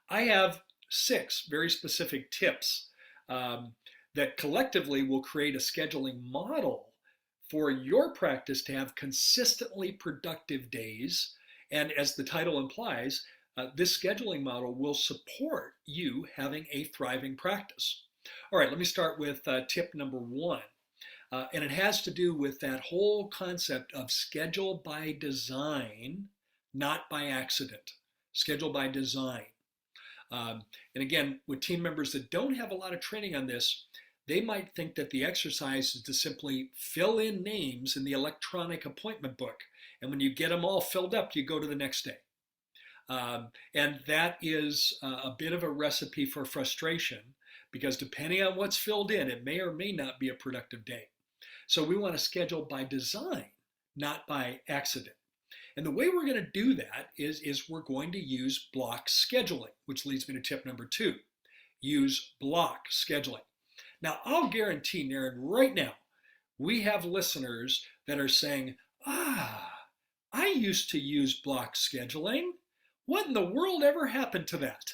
I have 6 very specific tips that collectively will create a scheduling model for your practice to have consistently productive days. And as the title implies, this scheduling model will support you having a thriving practice. All right, let me start with tip number 1. And it has to do with that whole concept of schedule by design, not by accident. Schedule by design. And again, with team members that don't have a lot of training on this, they might think that the exercise is to simply fill in names in the electronic appointment book. And when you get them all filled up, you go to the next day. And that is a bit of a recipe for frustration because depending on what's filled in, it may or may not be a productive day. So we want to schedule by design, not by accident. And the way we're going to do that is we're going to use block scheduling, which leads me to tip number 2. Use block scheduling. Now, I'll guarantee, Naren, right now, we have listeners that are saying, I used to use block scheduling. What in the world ever happened to that?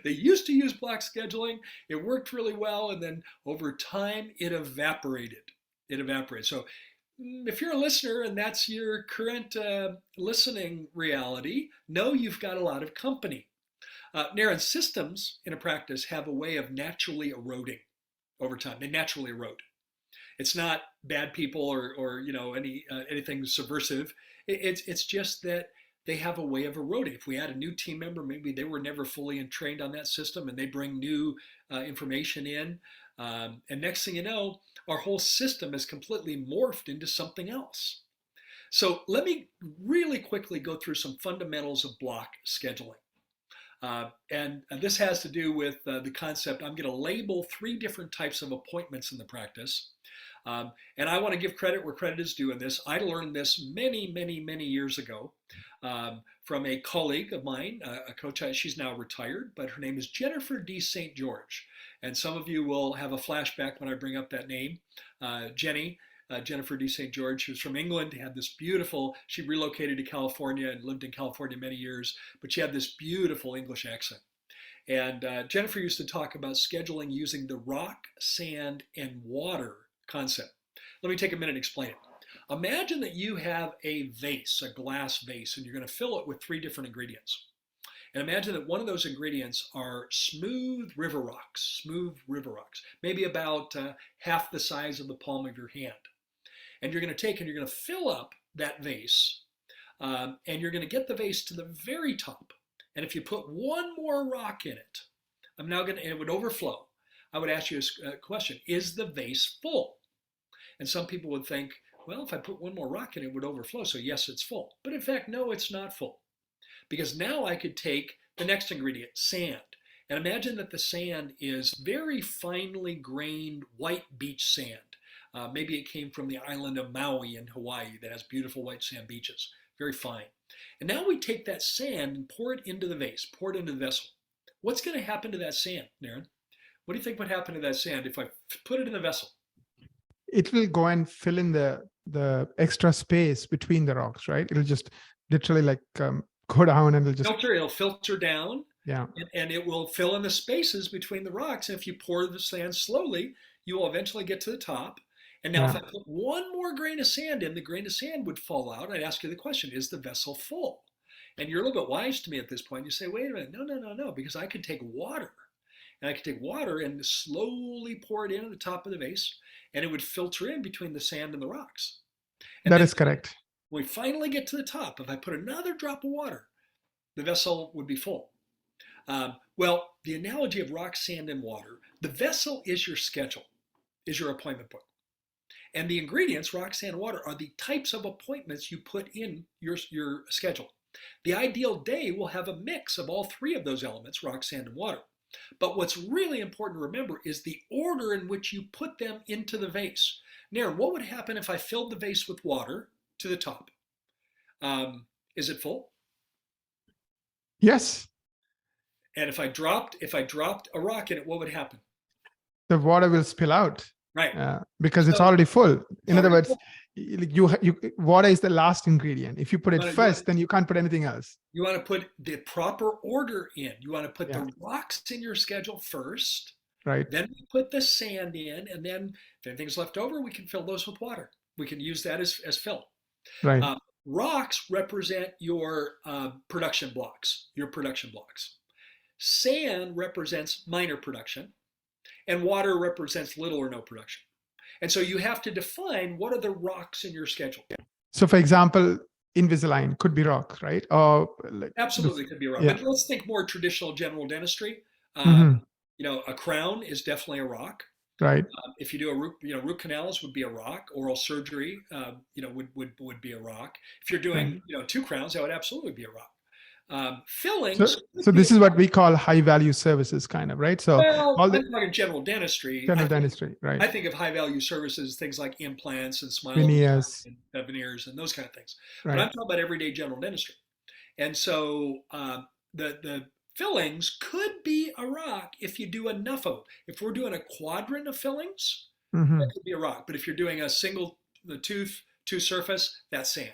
They used to use block scheduling. It worked really well. And then over time, it evaporated. So if you're a listener and that's your current listening reality, know you've got a lot of company. Naren, systems in a practice have a way of naturally eroding over time. They naturally erode. It's not bad people or anything subversive. It's just that they have a way of eroding. If we add a new team member, maybe they were never fully trained on that system and they bring new information in. And next thing you know, our whole system is completely morphed into something else. So let me really quickly go through some fundamentals of block scheduling. And this has to do with the concept. I'm going to label 3 different types of appointments in the practice. And I want to give credit where credit is due in this. I learned this many, many, many years ago from a colleague of mine, a coach. She's now retired, but her name is Jennifer D. St. George. And some of you will have a flashback when I bring up that name. Jennifer D. St. George, she was from England, had this beautiful, she relocated to California and lived in California many years, but she had this beautiful English accent. And Jennifer used to talk about scheduling using the rock, sand, and water concept. Let me take a minute and explain it. Imagine that you have a vase, a glass vase, and you're going to fill it with 3 different ingredients. And imagine that one of those ingredients are smooth river rocks, maybe about half the size of the palm of your hand. And you're going to take and you're going to fill up that vase, and you're going to get the vase to the very top. And if you put one more rock in it, and it would overflow. I would ask you a question: is the vase full? And some people would think, well, if I put one more rock in, it would overflow. So yes, it's full. But in fact, no, it's not full. Because now I could take the next ingredient, sand. And imagine that the sand is very finely grained white beach sand. Maybe it came from the island of Maui in Hawaii that has beautiful white sand beaches, very fine. And now we take that sand and pour it into the vase, pour it into the vessel. What's going to happen to that sand, Naren? What do you think would happen to that sand if I put it in the vessel? It will go and fill in the extra space between the rocks, right? It'll just literally like go down and it'll filter down. Yeah. And it will fill in the spaces between the rocks. And if you pour the sand slowly, you will eventually get to the top. And now if I put one more grain of sand in, the grain of sand would fall out. I'd ask you the question, is the vessel full? And you're a little bit wise to me at this point. You say, wait a minute, no, because I could take water. And I could take water and slowly pour it in at the top of the vase, and it would filter in between the sand and the rocks. And that is correct. When we finally get to the top, if I put another drop of water, the vessel would be full. Well, the analogy of rock, sand, and water, the vessel is your schedule, is your appointment book. And the ingredients, rock, sand, water, are the types of appointments you put in your schedule. The ideal day will have a mix of all 3 of those elements, rock, sand, and water. But what's really important to remember is the order in which you put them into the vase. Naren, what would happen if I filled the vase with water to the top? Is it full? Yes. And if I dropped a rock in it, what would happen? The water will spill out. Right. because it's So already full. it's In other already words, full. water is the last ingredient. If you put You it want to, you want first, then you can't put anything else. you want to put the proper order in. You want to put Yeah, the rocks in your schedule first. right, Then we put the sand in, and then if anything's left over, we can fill those with water. We can use that as fill. right. Uh, Rocks represent your production blocks, your production blocks. Sand represents minor production, and water represents little or no production. And so you have to define what are the rocks in your schedule. So, for example, Invisalign could be rock, right? Or like Absolutely could be a rock. yeah. But let's think more traditional general dentistry. Hmm. A crown is definitely a rock. Right, If you do a root canals would be a rock. Oral surgery, would be a rock. If you're right. doing, two crowns, that would absolutely be a rock. So, Fillings so could be a this is what rock. we call high value services, kind of, right? So Well, all the I'm talking general dentistry. general dentistry, right? I think of high value services, things like implants and smile Veneers, and veneers and those kind of things. But I'm right? talking about everyday general dentistry. And so the fillings could be a rock if you do enough of them. If we're doing a quadrant of fillings, that Hmm. could be a rock. But if you're doing a single the tooth surface, that's sand.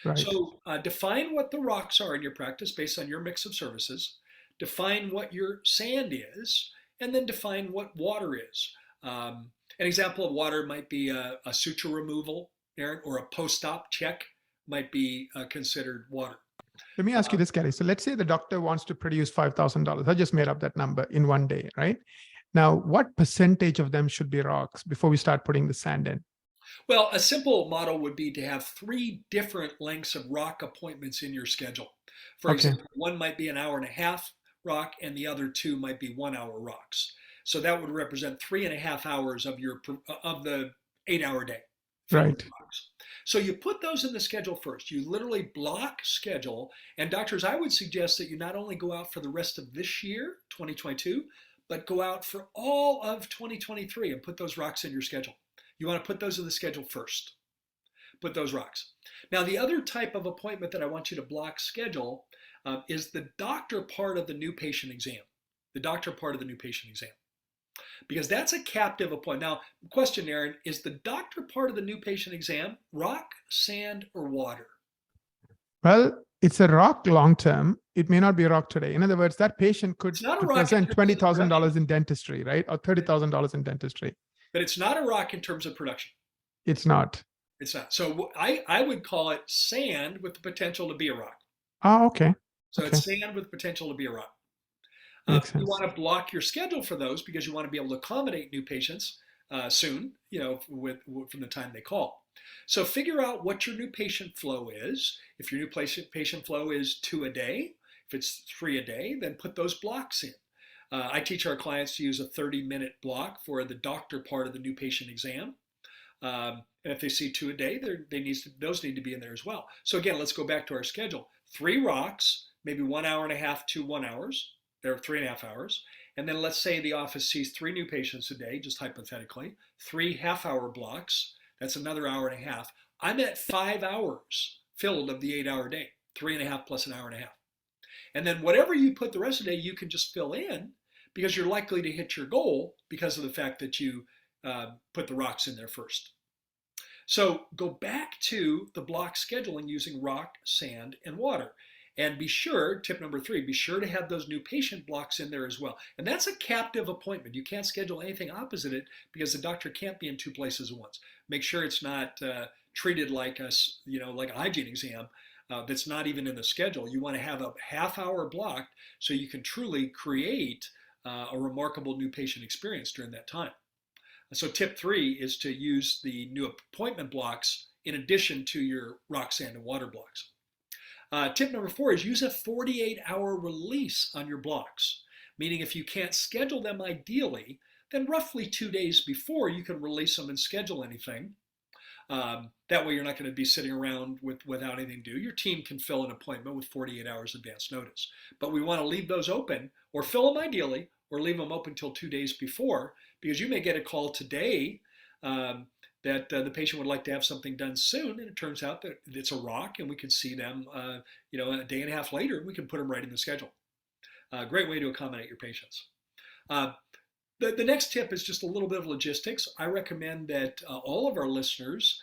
Right. So define what the rocks are in your practice based on your mix of services. Define what your sand is, and then define what water is. An example of water might be a suture removal, Aaron, or a post-op check might be considered water. Let me ask you Uh, this, Gary. So let's say the doctor wants to produce $5,000. I just made up that number in one day, right? Now, what percentage of them should be rocks before we start putting the sand in? Well, a simple model would be to have three different lengths of rock appointments in your schedule. For Okay, example, one might be an hour and a half rock, and the other two might be 1 hour rocks. So that would represent 3.5 hours of the 8 hour day filled with right. rocks. So you put those in the schedule first. You literally block schedule. And doctors, I would suggest that you not only go out for the rest of this year, 2022, but go out for all of 2023 and put those rocks in your schedule. You want to put those in the schedule first. Put those rocks. Now, the other type of appointment that I want you to block schedule is the doctor part of the new patient exam. The doctor part of the new patient exam. Because that's a captive appointment. Now, question, Aaron, is the doctor part of the new patient exam rock, sand, or water? Well, it's a rock long term. It may not be a rock today. In other words, that patient could It's not a rock in represent terms of production, $20,000 in dentistry, right? Or $30,000 in dentistry. but it's not a rock in terms of production. It's not. It's not. So I would call it sand with the potential to be a rock. Oh, okay. So Okay. it's sand with potential to be a rock. Makes You sense. want to block your schedule for those because you want to be able to accommodate new patients soon, from the time they call. So figure out what your new patient flow is. If your new patient flow is 2 a day, if it's 3 a day, then put those blocks in. I teach our clients to use a 30-minute block for the doctor part of the new patient exam. And if they see 2 a day, those need to be in there as well. So again, let's go back to our schedule. 3 rocks, maybe 1 hour and a half to 1 hours. They're 3.5 hours. And then let's say the office sees 3 new patients a day, just hypothetically, 3 half-hour blocks. That's another hour and a half. I'm at 5 hours filled of the 8 hour day, 3.5 plus an hour and a half. And then whatever you put the rest of the day, you can just fill in because you're likely to hit your goal because of the fact that you put the rocks in there first. So go back to the block scheduling using rock, sand, and water. And be sure, tip number 3, be sure to have those new patient blocks in there as well. And that's a captive appointment. You can't schedule anything opposite it because the doctor can't be in 2 places at once. Make sure it's not treated like like a hygiene exam that's not even in the schedule. You want to have a half-hour blocked so you can truly create a remarkable new patient experience during that time. So tip 3 is to use the new appointment blocks in addition to your rock, sand, and water blocks. Tip number 4 is use a 48-hour release on your blocks, meaning if you can't schedule them ideally, then roughly 2 days before you can release them and schedule anything. That way you're not going to be sitting around without anything to do. Your team can fill an appointment with 48 hours advance notice. But we want to leave those open or fill them ideally or leave them open until 2 days before because you may get a call today that the patient would like to have something done soon, and it turns out that it's a rock, and we can see them, a day and a half later, and we can put them right in the schedule. Great way to accommodate your patients. The next tip is just a little bit of logistics. I recommend that all of our listeners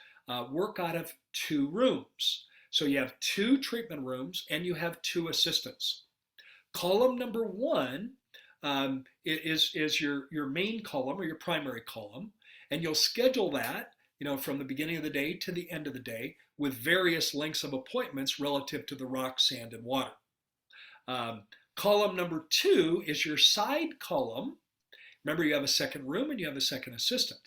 work out of 2 rooms. So you have 2 treatment rooms and you have 2 assistants. Column number one is your main column or your primary column, and you'll schedule that from the beginning of the day to the end of the day with various lengths of appointments relative to the rock, sand, and water. Um, Column number two is your side column. Remember, you have a second room and you have a second assistant.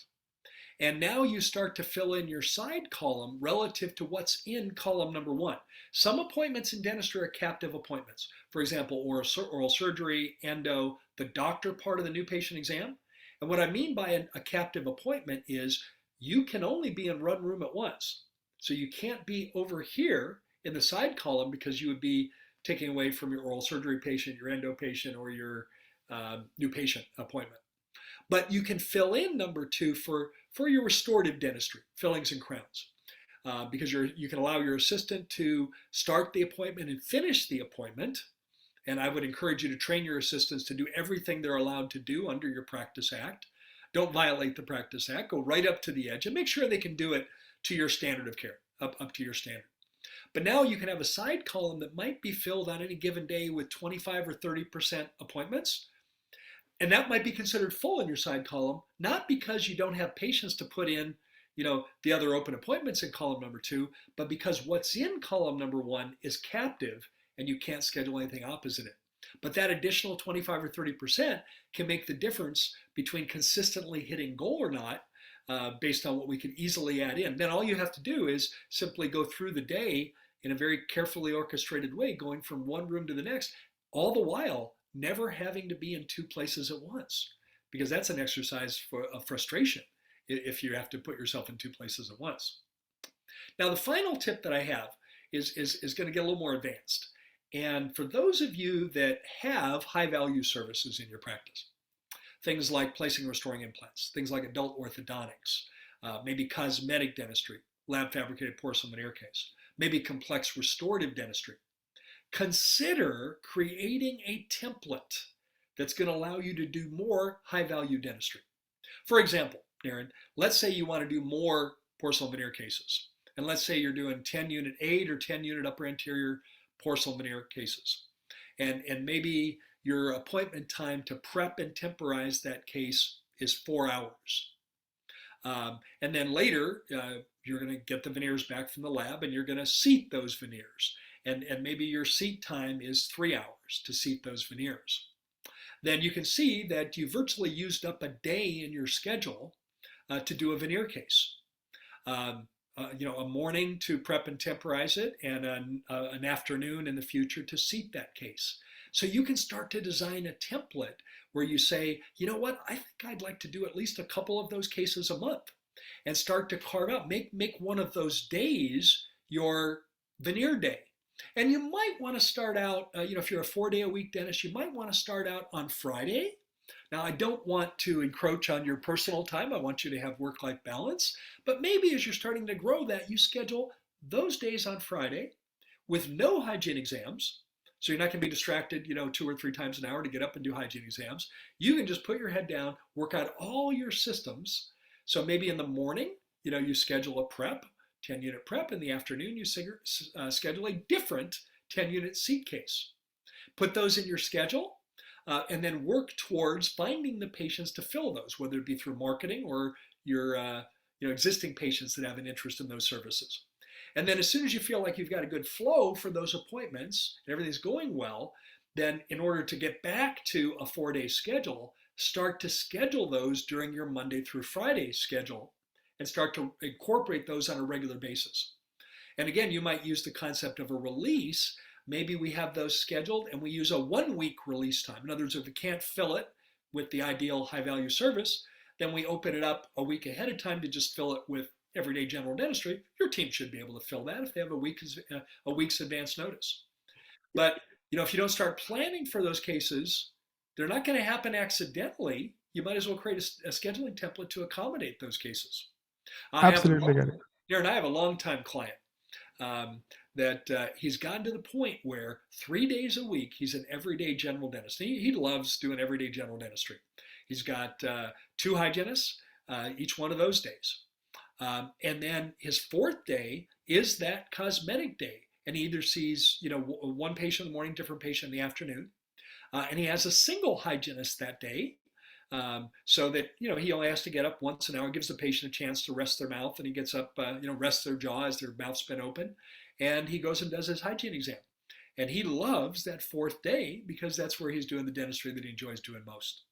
And now you start to fill in your side column relative to what's in column number one. Some appointments in dentistry are captive appointments. For example, oral surgery, endo, the doctor part of the new patient exam. And what I mean by a captive appointment is you can only be in one room at once. So you can't be over here in the side column because you would be taking away from your oral surgery patient, your endo patient, or your new patient appointment. But you can fill in number two for your restorative dentistry, fillings and crowns, because you can allow your assistant to start the appointment and finish the appointment. And I would encourage you to train your assistants to do everything they're allowed to do under your Practice Act. Don't violate the Practice Act. Go right up to the edge and make sure they can do it to your standard of care, up to your standard. But now you can have a side column that might be filled on any given day with 25 or 30% appointments. And that might be considered full in your side column, not because you don't have patients to put in, the other open appointments in column number two, but because what's in column number one is captive and you can't schedule anything opposite it. But that additional 25 or 30% can make the difference between consistently hitting goal or not, based on what we can easily add in. Then all you have to do is simply go through the day in a very carefully orchestrated way, going from one room to the next, all the while never having to be in 2 places at once, because that's an exercise of frustration if you have to put yourself in 2 places at once. Now, the final tip that I have is going to get a little more advanced. And for those of you that have high value services in your practice, things like placing and restoring implants, things like adult orthodontics, maybe cosmetic dentistry, lab fabricated porcelain veneer case, maybe complex restorative dentistry, consider creating a template that's going to allow you to do more high value dentistry. For example, Darren, let's say you want to do more porcelain veneer cases. And let's say you're doing 10 unit 8 or 10 unit upper anterior porcelain veneer cases. And maybe your appointment time to prep and temporize that case is 4 hours. And then later, you're going to get the veneers back from the lab and you're going to seat those veneers. And maybe your seat time is 3 hours to seat those veneers. Then you can see that you virtually used up a day in your schedule to do a veneer case. A morning to prep and temporize it, and an afternoon in the future to seat that case. So you can start to design a template where you say, you know what, I think I'd like to do at least a couple of those cases a month, and start to carve out, make one of those days your veneer day. And you might want to start out, if you're a 4-day-a-week dentist, you might want to start out on Friday. Now, I don't want to encroach on your personal time. I want you to have work-life balance. But maybe as you're starting to grow that, you schedule those days on Friday with no hygiene exams. So you're not going to be distracted, 2 or 3 times an hour to get up and do hygiene exams. You can just put your head down, work out all your systems. So maybe in the morning, you schedule a prep, 10-unit prep. In the afternoon, you schedule a different 10-unit seat case. Put those in your schedule. And then work towards finding the patients to fill those, whether it be through marketing or your existing patients that have an interest in those services. And then as soon as you feel like you've got a good flow for those appointments and everything's going well, then in order to get back to a 4-day schedule, start to schedule those during your Monday through Friday schedule and start to incorporate those on a regular basis. And again, you might use the concept of a release. Maybe we have those scheduled and we use a 1-week release time. In other words, if we can't fill it with the ideal high value service, then we open it up a week ahead of time to just fill it with everyday general dentistry. Your team should be able to fill that if they have a week's advance notice. But if you don't start planning for those cases, they're not going to happen accidentally. You might as well create a scheduling template to accommodate those cases. Absolutely get it. Darren, I have a longtime client that he's gotten to the point where 3 days a week he's an everyday general dentist. He loves doing everyday general dentistry. He's got two hygienists each one of those days. And then his fourth day is that cosmetic day. And he either sees, one patient in the morning, different patient in the afternoon. And he has a single hygienist that day. So that he only has to get up once an hour, gives the patient a chance to rest their mouth, and he gets up, rests their jaw as their mouth's been open, and he goes and does his hygiene exam. And he loves that fourth day because that's where he's doing the dentistry that he enjoys doing most.